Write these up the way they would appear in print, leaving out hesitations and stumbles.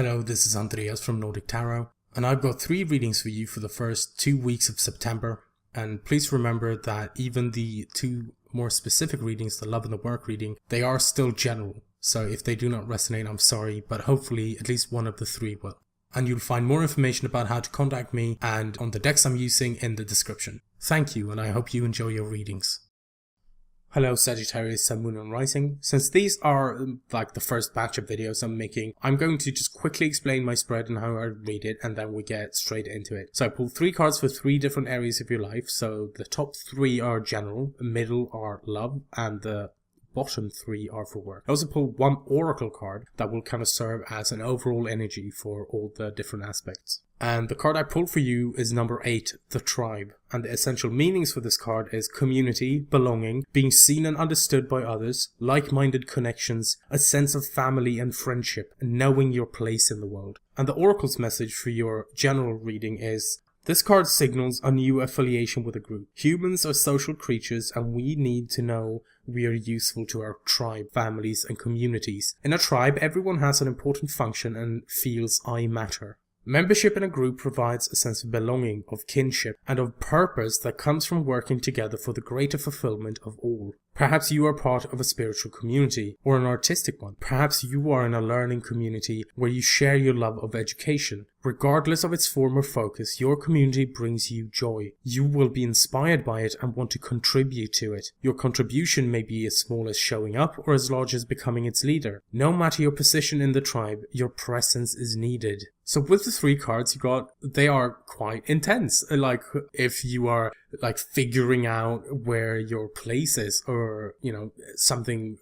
Hello, this is Andreas from Nordic Tarot, and I've got 3 readings for you for the first 2 weeks of September. And please remember that even the 2 more specific readings, the love and the work reading, they are still general. So if they do not resonate, I'm sorry, but hopefully at least one of the 3 will. And you'll find more information about how to contact me and on the decks I'm using in the description. Thank you, and I hope you enjoy your readings. Hello Sagittarius, Sun, Moon and Rising. Since these are like the first batch of videos I'm making, I'm going to just quickly explain my spread and how I read it, and then we get straight into it. So I pulled 3 cards for 3 different areas of your life. So the top 3 are general, middle are love, and the bottom 3 are for work. I also pulled 1 oracle card that will kind of serve as an overall energy for all the different aspects. And the card I pulled for you is number 8, the tribe. And the essential meanings for this card is community, belonging, being seen and understood by others, like-minded connections, a sense of family and friendship, and knowing your place in the world. And the oracle's message for your general reading is: this card signals a new affiliation with a group. Humans are social creatures, and we need to know we are useful to our tribe, families and communities. In a tribe, everyone has an important function and feels I matter. Membership in a group provides a sense of belonging, of kinship, and of purpose that comes from working together for the greater fulfillment of all. Perhaps you are part of a spiritual community, or an artistic one. Perhaps you are in a learning community where you share your love of education. Regardless of its form or focus, your community brings you joy. You will be inspired by it and want to contribute to it. Your contribution may be as small as showing up or as large as becoming its leader. No matter your position in the tribe, your presence is needed. So with the 3 cards you got, they are quite intense. Like if you are like figuring out where your place is, or you know, something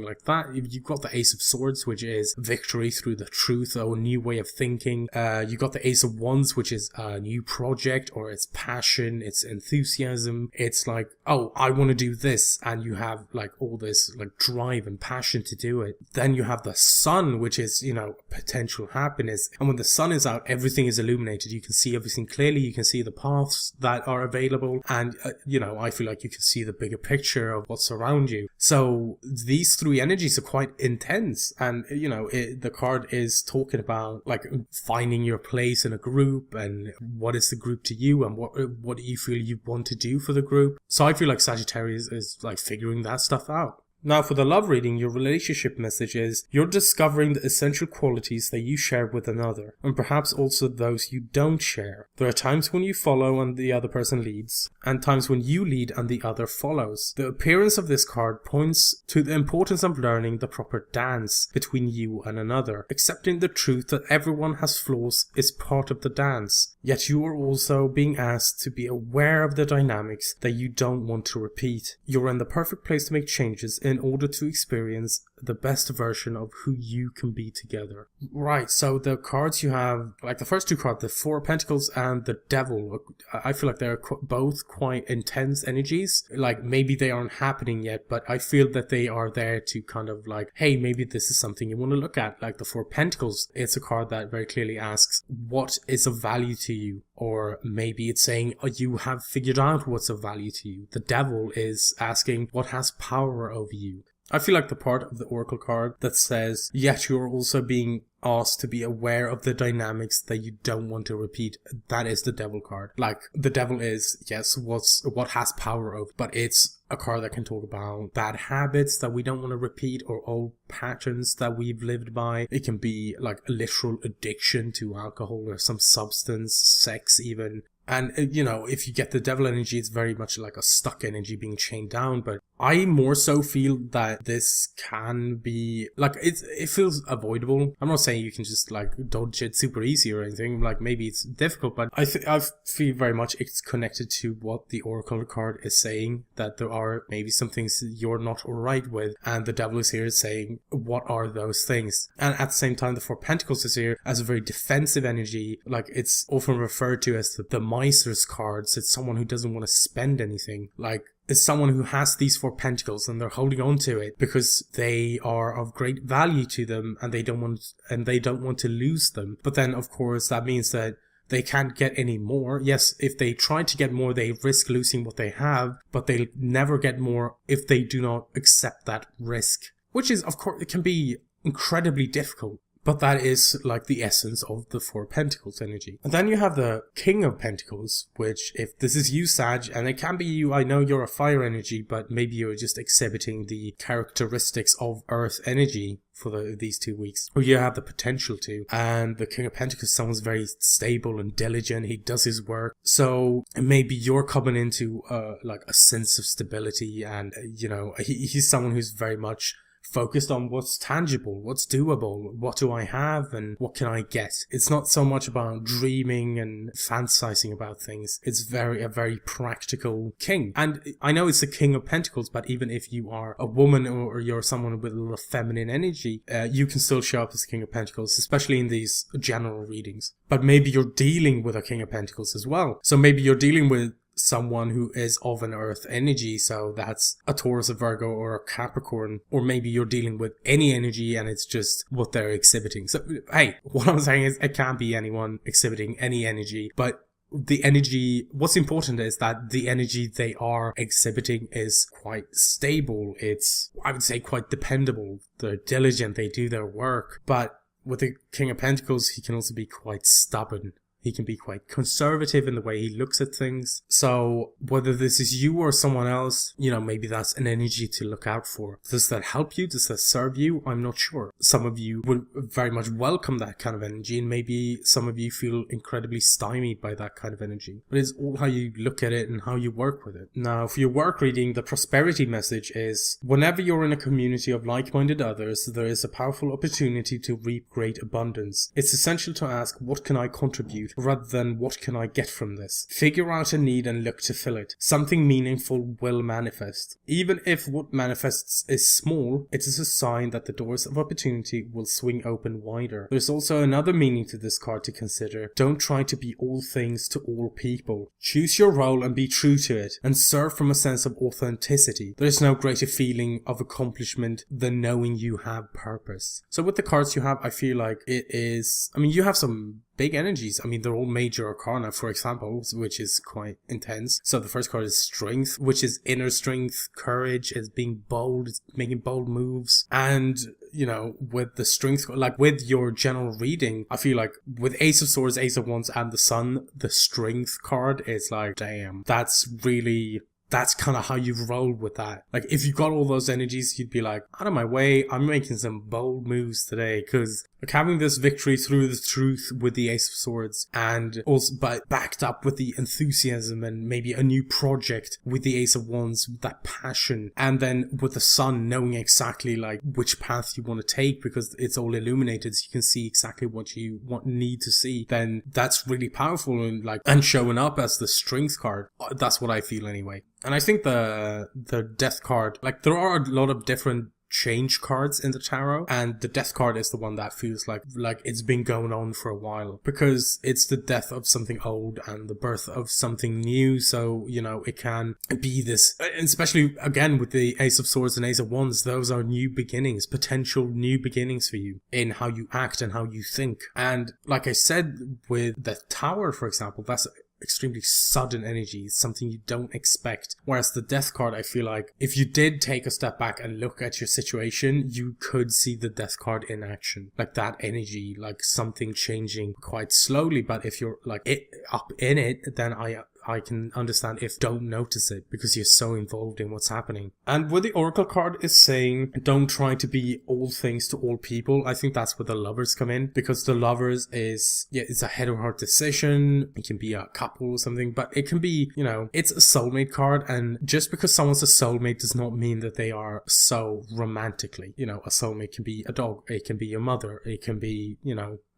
like that. You've got the Ace of Swords, which is victory through the truth, or a new way of thinking. You got the Ace of Wands, which is a new project, or it's passion, it's enthusiasm. It's like, oh, I want to do this, and you have like all this like drive and passion to do it. Then you have the Sun, which is, you know, potential happiness. And when the sun is out, everything is illuminated. You can see everything clearly. You can see the paths that are available, and you know, I feel like you can see the bigger picture of what's around you. So these 3 energies are quite intense, and you know, the card is talking about like finding your place in a group, and what is the group to you, and what do you feel you want to do for the group. So I feel like Sagittarius is like figuring that stuff out. Now for the love reading, your relationship message is: you're discovering the essential qualities that you share with another, and perhaps also those you don't share. There are times when you follow and the other person leads, and times when you lead and the other follows. The appearance of this card points to the importance of learning the proper dance between you and another. Accepting the truth that everyone has flaws is part of the dance, yet you are also being asked to be aware of the dynamics that you don't want to repeat. You're in the perfect place to make changes in order to experience the best version of who you can be together. Right, so the cards you have, like the first 2 cards, the 4 of Pentacles and the Devil, I feel like they're both quite intense energies. Like maybe they aren't happening yet, but I feel that they are there to kind of like, hey, maybe this is something you want to look at. Like the 4 of Pentacles, it's a card that very clearly asks, what is of value to you? Or maybe it's saying, oh, you have figured out what's of value to you. The Devil is asking, what has power over you? I feel like the part of the Oracle card that says, yet you're also being asked to be aware of the dynamics that you don't want to repeat, that is the Devil card. Like, the Devil is, yes, what has power over, but it's a card that can talk about bad habits that we don't want to repeat, or old patterns that we've lived by. It can be like a literal addiction to alcohol or some substance, sex even. And, you know, if you get the Devil energy, it's very much like a stuck energy being chained down. But I more so feel that this can be, like, it feels avoidable. I'm not saying you can just, like, dodge it super easy or anything. Like, maybe it's difficult, but I feel very much it's connected to what the Oracle card is saying, that there are maybe some things you're not alright with. And the Devil is here saying, what are those things? And at the same time, the 4 Pentacles is here as a very defensive energy. Like, it's often referred to as the Miser's cards. It's someone who doesn't want to spend anything. Like, it's someone who has these 4 pentacles and they're holding on to it because they are of great value to them, and they don't want to lose them. But then of course that means that they can't get any more. Yes, if they try to get more, they risk losing what they have, but they'll never get more if they do not accept that risk. Which is, of course, it can be incredibly difficult. But that is like the essence of the Four of Pentacles energy. And then you have the King of Pentacles, which if this is you, Sag, and it can be you, I know you're a fire energy, but maybe you're just exhibiting the characteristics of earth energy for these 2 weeks, or you have the potential to. And the King of Pentacles, someone's very stable and diligent, he does his work, so maybe you're coming into like a sense of stability, and he's someone who's very much focused on what's tangible, what's doable, what do I have and what can I get. It's not so much about dreaming and fantasizing about things. It's a very practical king. And I know it's the King of Pentacles, but even if you are a woman or you're someone with a little feminine energy, you can still show up as the King of Pentacles, especially in these general readings. But maybe you're dealing with a King of Pentacles as well. So maybe you're dealing with someone who is of an earth energy, so that's a Taurus, a Virgo, or a Capricorn, or maybe you're dealing with any energy and it's just what they're exhibiting. So hey, what I'm saying is it can't be anyone exhibiting any energy, but the energy, what's important is that the energy they are exhibiting is quite stable. It's, I would say, quite dependable. They're diligent, they do their work. But with the King of Pentacles, he can also be quite stubborn. He can be quite conservative in the way he looks at things. So whether this is you or someone else, maybe that's an energy to look out for. Does that help you? Does that serve you? I'm not sure. Some of you would very much welcome that kind of energy, and maybe some of you feel incredibly stymied by that kind of energy. But it's all how you look at it and how you work with it. Now, for your work reading, the prosperity message is, whenever you're in a community of like-minded others, there is a powerful opportunity to reap great abundance. It's essential to ask, what can I contribute, rather than what can I get from this? Figure out a need and look to fill it. Something meaningful will manifest. Even if what manifests is small, it is a sign that the doors of opportunity will swing open wider. There's also another meaning to this card to consider. Don't try to be all things to all people. Choose your role and be true to it, and serve from a sense of authenticity. There is no greater feeling of accomplishment than knowing you have purpose. So with the cards you have, I feel like it is, you have some big energies. They're all major arcana, for example, which is quite intense. So the first card is strength, which is inner strength, courage, is being bold, it's making bold moves. And, with the strength, like with your general reading, I feel like with Ace of Swords, Ace of Wands, and the Sun, the strength card is like, damn, that's kind of how you roll with that. Like, if you got all those energies, you'd be like, out of my way, I'm making some bold moves today, because like having this victory through the truth with the Ace of Swords, and also but backed up with the enthusiasm and maybe a new project with the Ace of Wands, that passion, and then with the Sun, knowing exactly like which path you want to take because it's all illuminated, so you can see exactly what you need to see. Then that's really powerful, and showing up as the strength card. That's what I feel anyway. And I think the death card, like there are a lot of different change cards in the tarot, and the death card is the one that feels like it's been going on for a while, because it's the death of something old and the birth of something new. So it can be this, especially again with the Ace of Swords and Ace of Wands, those are new beginnings, potential new beginnings for you in how you act and how you think. And like I said with the Tower, for example, that's extremely sudden energy, something you don't expect. Whereas the death card, I feel like if you did take a step back and look at your situation, you could see the death card in action, like that energy, like something changing quite slowly. But if you're like up in it, then I can understand if don't notice it because you're so involved in what's happening. And with the Oracle card is saying, don't try to be all things to all people. I think that's where the Lovers come in, because the Lovers is, it's a head or heart decision. It can be a couple or something, but it can be, it's a soulmate card. And just because someone's a soulmate does not mean that they are so romantically. A soulmate can be a dog. It can be your mother. It can be,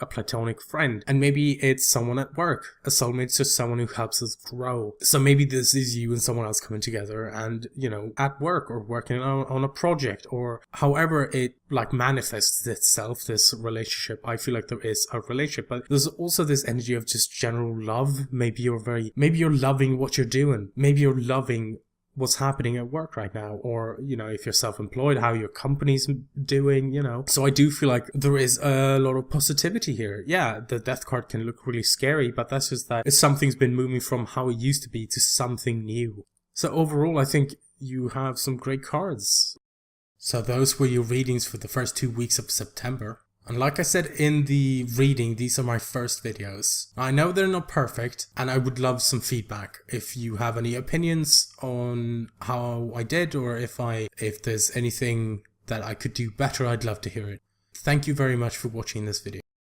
a platonic friend, and maybe it's someone at work. A soulmate's just someone who helps us grow. So maybe this is you and someone else coming together and at work or working on a project, or however it like manifests itself, this relationship. I feel like there is a relationship, but there's also this energy of just general love. Maybe you're loving what you're doing. Maybe you're loving what's happening at work right now, or if you're self-employed, how your company's doing, So I do feel like there is a lot of positivity here. Yeah, the death card can look really scary, but that's just that something's been moving from how it used to be to something new. So overall, I think you have some great cards. So those were your readings for the first 2 weeks of September. And like I said in the reading, these are my first videos. I know they're not perfect, and I would love some feedback. If you have any opinions on how I did, or if there's anything that I could do better, I'd love to hear it. Thank you very much for watching this video.